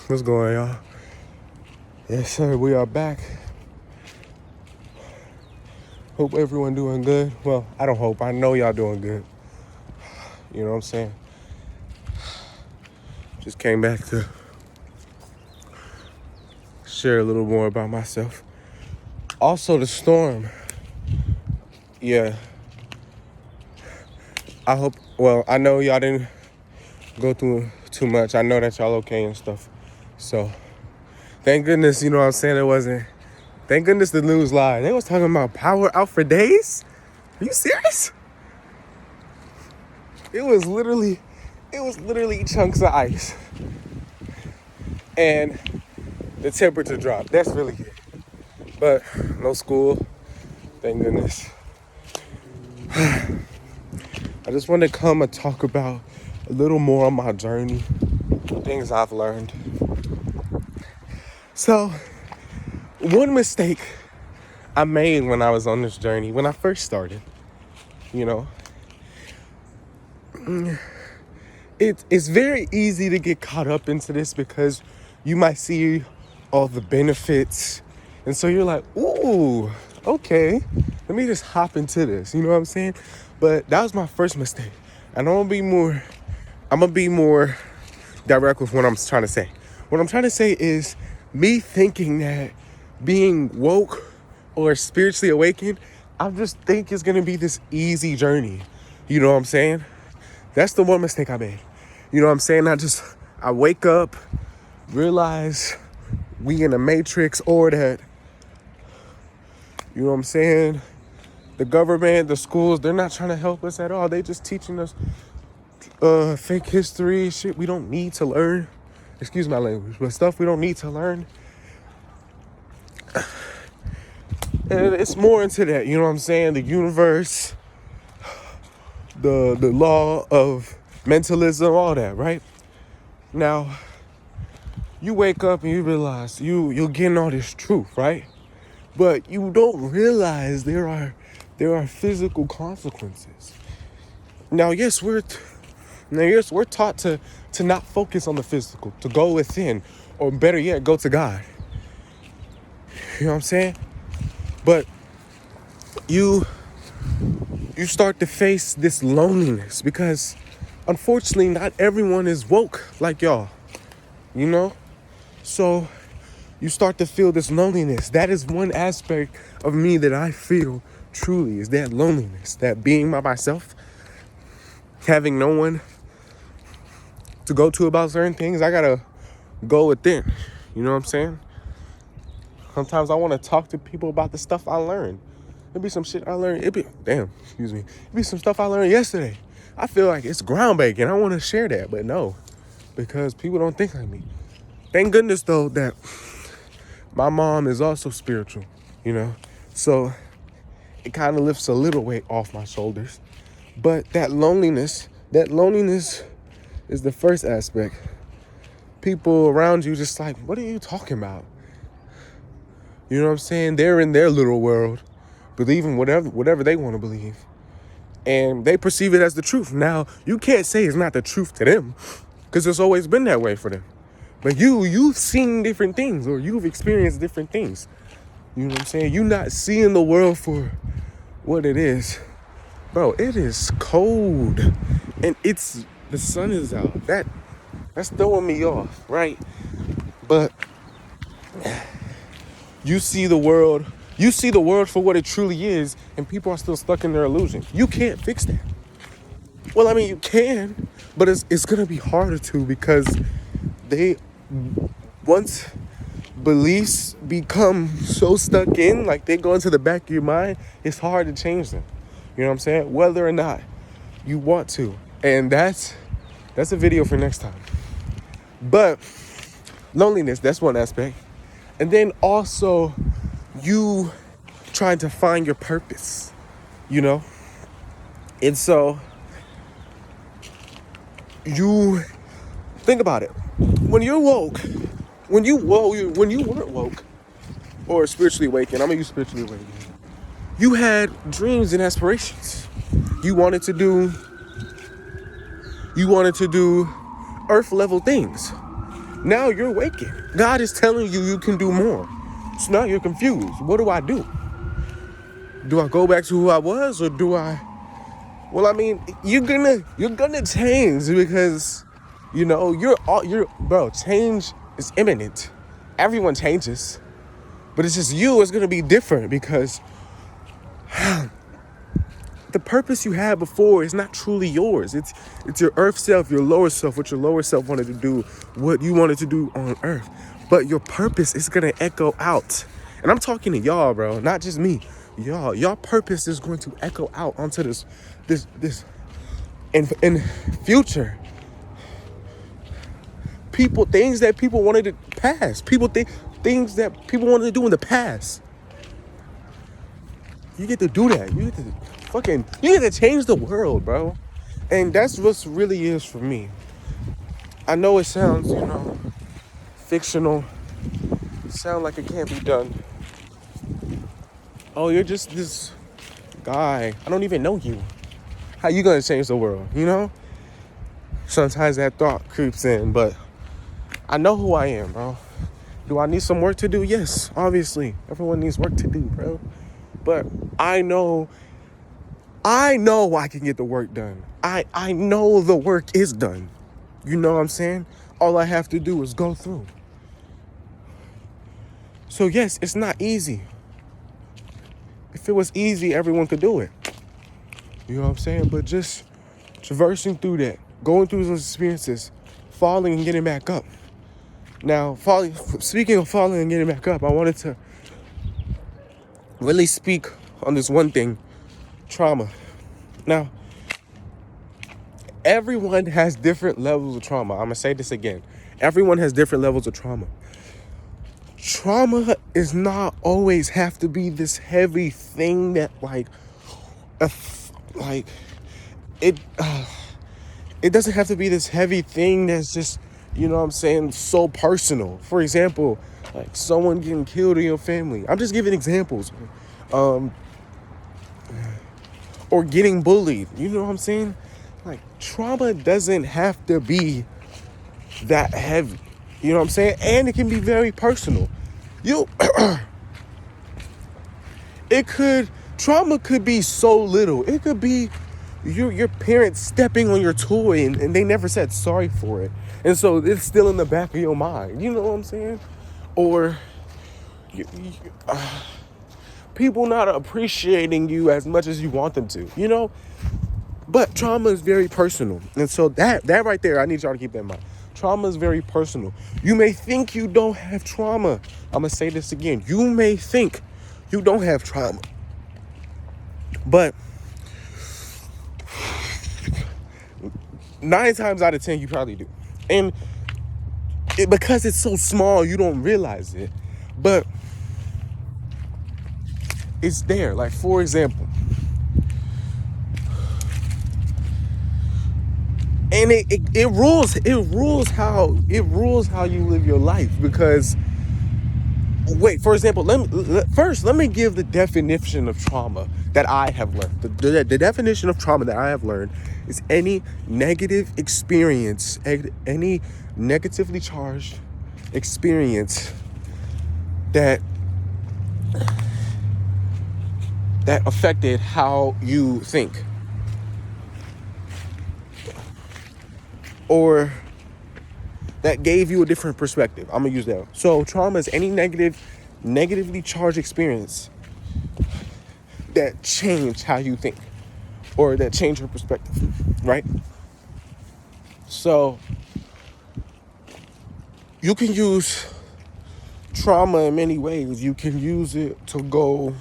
What's going on, y'all? Yes, sir. We are back. Hope everyone doing good. Well, I don't hope. I know y'all doing good. You know what I'm saying? Just came back to share a little more about myself. Also, the storm. Yeah. I hope. Well, I know y'all didn't go through too much. I know that y'all okay and stuff. So, thank goodness. You know what I'm saying? It wasn't. Thank goodness the news lied. They was talking about power out for days. Are you serious? It was literally chunks of ice. And the temperature dropped. That's really it. But no school. Thank goodness. I just want to come and talk about a little more on my journey. Things I've learned. So, one mistake I made when I was on this journey, when I first started, you know, it's very easy to get caught up into this because you might see all the benefits. And so you're like, ooh, okay, let me just hop into this. You know what I'm saying? But that was my first mistake. And I'm gonna be more direct with what I'm trying to say. What I'm trying to say is me thinking that being woke or spiritually awakened, I just think it's gonna be this easy journey. You know what I'm saying? That's the one mistake I made. You know what I'm saying? I wake up, realize we in a matrix, or that, you know what I'm saying? The government, the schools, they're not trying to help us at all. They just teaching us fake history, shit we don't need to learn. Excuse my language, but stuff we don't need to learn. And it's more into that, you know what I'm saying? The universe, the law of mentalism, all that, right? Now, you wake up and you realize you're getting all this truth, right? But you don't realize there are physical consequences. Now, yes, we're taught to not focus on the physical, to go within, or better yet, go to God. You know what I'm saying? But you start to face this loneliness because, unfortunately, not everyone is woke like y'all. You know? So you start to feel this loneliness. That is one aspect of me that I feel truly, is that loneliness, that being by myself, having no one to go to about certain things. I gotta go within. You know what I'm saying? Sometimes I want to talk to people about the stuff I learned. It'd be some shit I learned. It'd be some stuff I learned yesterday. I feel like it's groundbreaking. I want to share that, but no, because people don't think like me. Thank goodness, though, that my mom is also spiritual, you know? So it kind of lifts a little weight off my shoulders. But that loneliness is the first aspect. People around you just like, what are you talking about? You know what I'm saying? They're in their little world, believing whatever they want to believe. And they perceive it as the truth. Now, you can't say it's not the truth to them, because it's always been that way for them. But you've seen different things, or you've experienced different things. You know what I'm saying? You're not seeing the world for what it is. Bro, it is cold. And the sun is out. That's throwing me off, right? But you see the world for what it truly is, and people are still stuck in their illusion. You can't fix that. Well, I mean, you can, but it's gonna be harder to, because once beliefs become so stuck in, like they go into the back of your mind, it's hard to change them. You know what I'm saying? Whether or not you want to. And that's a video for next time. But loneliness, that's one aspect. And then also you trying to find your purpose, you know? And so you think about it. When you're woke, when you weren't woke or spiritually awakened, I'm gonna use spiritually awakened, you had dreams and aspirations. You wanted to do earth level things. Now you're awakened. God is telling you you can do more. So now you're confused. What do I do? Do I go back to who I was, or do I? Well, I mean, you're gonna change, because bro. Change is imminent. Everyone changes, but it's just you. It's gonna be different, because the purpose you had before is not truly yours. It's your earth self, your lower self, what your lower self wanted to do, what you wanted to do on earth. But your purpose is gonna echo out. And I'm talking to y'all, bro, not just me. Y'all purpose is going to echo out onto this in future. Things that people wanted to pass. Things that people wanted to do in the past. You get to do that. You get to change the world, bro. And that's what really is for me. I know it sounds, fictional. It sounds like it can't be done. Oh, you're just this guy. I don't even know you. How you gonna change the world, Sometimes that thought creeps in, but I know who I am, bro. Do I need some work to do? Yes, obviously. Everyone needs work to do, bro. But I know I can get the work done. I know the work is done. You know what I'm saying? All I have to do is go through. So yes, it's not easy. If it was easy, everyone could do it. You know what I'm saying? But just traversing through that, going through those experiences, falling and getting back up. Now, speaking of falling and getting back up, I wanted to really speak on this one thing, trauma. Now, everyone has different levels of trauma. I'm going to say this again. Everyone has different levels of trauma. Trauma is not always have to be this heavy thing that it doesn't have to be this heavy thing that's just, so personal. For example, like someone getting killed in your family. I'm just giving examples. Or getting bullied. You know what I'm saying? Like, trauma doesn't have to be that heavy. You know what I'm saying? And it can be very personal. Trauma could be so little. It could be your parents stepping on your toy and they never said sorry for it. And so it's still in the back of your mind. You know what I'm saying? Or people not appreciating you as much as you want them to, But trauma is very personal. And so that right there, I need y'all to keep that in mind. Trauma is very personal. You may think you don't have trauma. I'm going to say this again. You may think you don't have trauma. But 9 times out of 10, you probably do. And because it's so small, you don't realize it. But it's there. Like, for example, and it rules how you live your life. Because for example, let me give the definition of trauma that I have learned. The definition of trauma that I have learned is any negative experience, any negatively charged experience that affected how you think. Or that gave you a different perspective. I'm gonna use that. So trauma is any negatively charged experience that changed how you think, or that changed your perspective, right? So you can use trauma in many ways. You can use it to go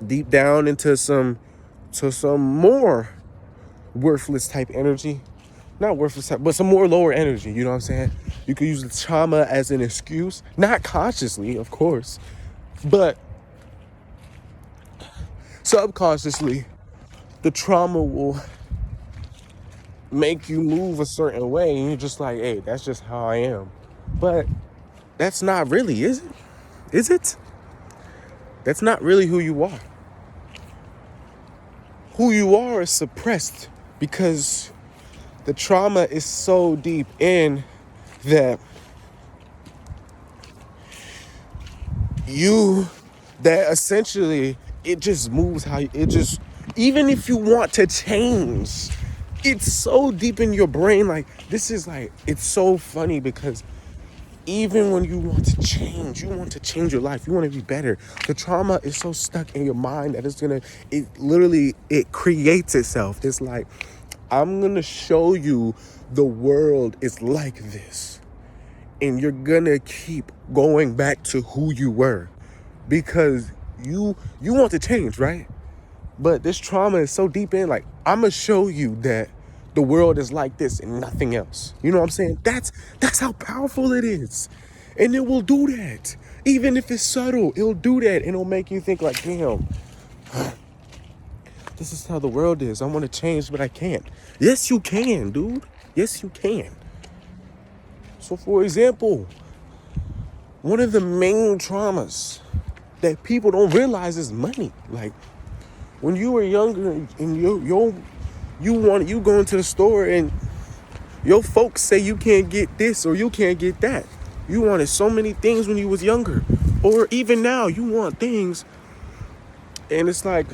deep down into some more worthless type energy. Not worthless type, but some more lower energy, you know what I'm saying? You could use the trauma as an excuse, not consciously, of course, but subconsciously, the trauma will make you move a certain way, and you're just like, hey, that's just how I am. But that's not really, is it? Is it? That's not really who you are. Who you are is suppressed because the trauma is so deep in that that essentially it just moves how it just, even if you want to change, it's so deep in your brain. Like, this is like, it's so funny because even when you want to change, you want to change your life, you want to be better, the trauma is so stuck in your mind that it literally, it creates itself. It's like, I'm gonna show you the world is like this, and you're gonna keep going back to who you were because you want to change, right? But this trauma is so deep in, like, I'm gonna show you that the world is like this and nothing else. You know what I'm saying? That's how powerful it is. And it will do that. Even if it's subtle, it'll do that. And it'll make you think like, damn, this is how the world is. I want to change, but I can't. Yes, you can, dude. Yes, you can. So for example, one of the main traumas that people don't realize is money. Like, when you were younger and you go into the store and your folks say you can't get this or you can't get that. You wanted so many things when you was younger, or even now you want things, and it's like,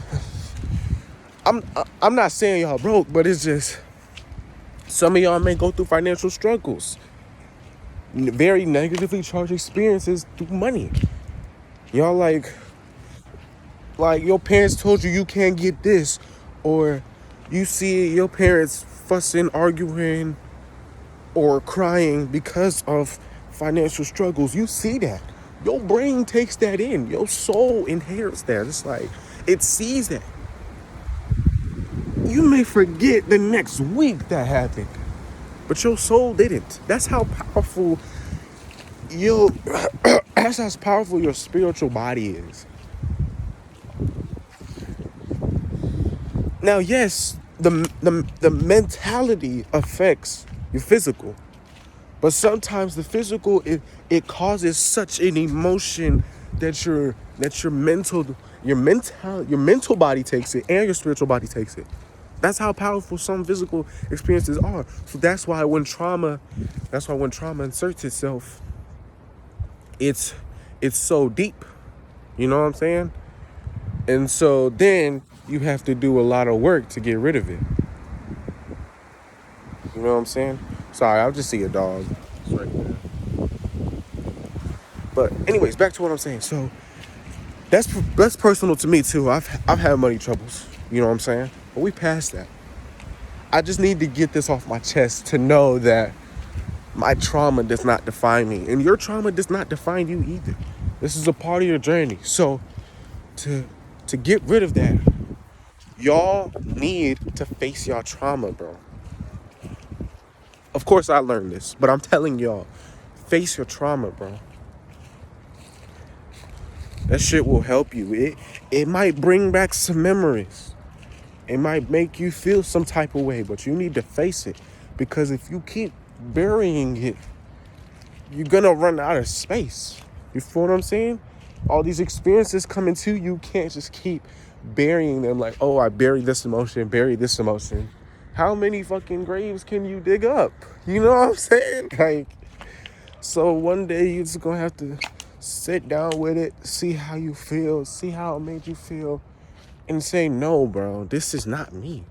I'm not saying y'all broke, but it's just some of y'all may go through financial struggles, very negatively charged experiences through money. Y'all like your parents told you can't get this, or you see your parents fussing, arguing, or crying because of financial struggles. You see that. Your brain takes that in. Your soul inherits that. It's like, it sees that. You may forget the next week that happened, but your soul didn't. That's how powerful that's how powerful your spiritual body is. Now, yes, the mentality affects your physical, but sometimes the physical, it causes such an emotion that your mental body takes it and your spiritual body takes it. That's how powerful some physical experiences are. So that's why when trauma inserts itself, it's so deep. You know what I'm saying? And so then you have to do a lot of work to get rid of it. You know what I'm saying? Sorry, I'll just see a dog. It's right there. But anyways, back to what I'm saying. So that's personal to me too. I've had money troubles. You know what I'm saying? But we passed that. I just need to get this off my chest to know that my trauma does not define me, and your trauma does not define you either. This is a part of your journey. So to get rid of that, y'all need to face y'all trauma, bro. Of course I learned this, but I'm telling y'all, face your trauma, bro. That shit will help you. It might bring back some memories. It might make you feel some type of way, but you need to face it, because if you keep burying it, you're gonna run out of space. You feel what I'm saying? All these experiences coming to you, can't just keep burying them like, oh, I buried this emotion. How many fucking graves can you dig up? You know what I'm saying? Like, so one day you're just gonna have to sit down with it, see how you feel, see how it made you feel, and say, no, bro, this is not me.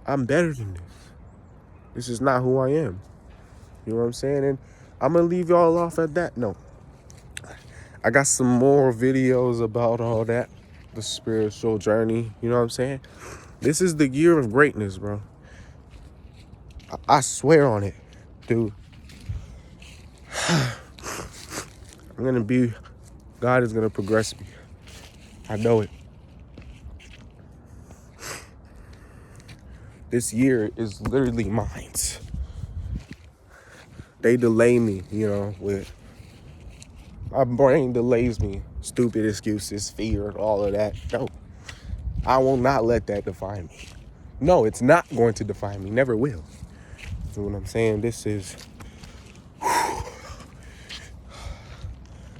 I'm better than this. This is not who I am. You know what I'm saying? And I'm gonna leave y'all off at that note. I got some more videos about all that, the spiritual journey. You know what I'm saying? This is the year of greatness, bro. I swear on it, dude. God is gonna progress me. I know it. This year is literally mine. They delay me, with my brain delays me. Stupid excuses, fear, all of that. No, I will not let that define me. No, it's not going to define me. Never will. You know what I'm saying? This is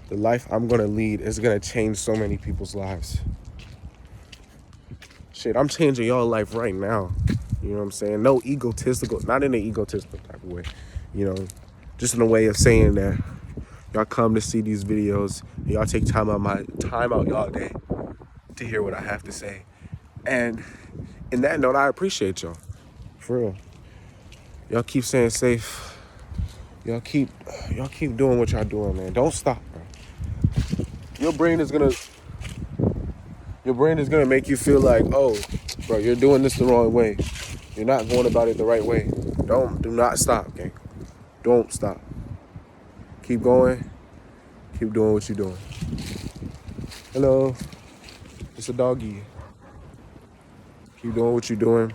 the life I'm going to lead is going to change so many people's lives. Shit, I'm changing y'all life right now. You know what I'm saying? No egotistical, not in an egotistical type of way. You know, just in a way of saying that y'all come to see these videos, and y'all take time out y'all day to hear what I have to say. And in that note, I appreciate y'all. For real. Y'all keep staying safe. Y'all keep doing what y'all doing, man. Don't stop, bro. Your brain is gonna make you feel like, oh, bro, you're doing this the wrong way. You're not going about it the right way. Do not stop, gang. Don't stop. Keep going. Keep doing what you're doing. Hello. It's a doggy. Keep doing what you're doing.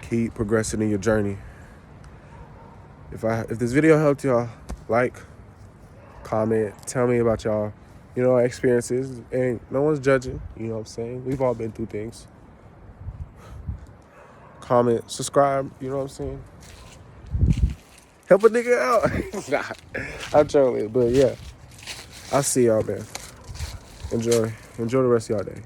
Keep progressing in your journey. If this video helped y'all, like, comment, tell me about y'all, experiences. And no one's judging, you know what I'm saying? We've all been through things. Comment, subscribe, you know what I'm saying? Help a nigga out. Nah, I'm trolling, but yeah. I'll see y'all, man. Enjoy the rest of y'all day.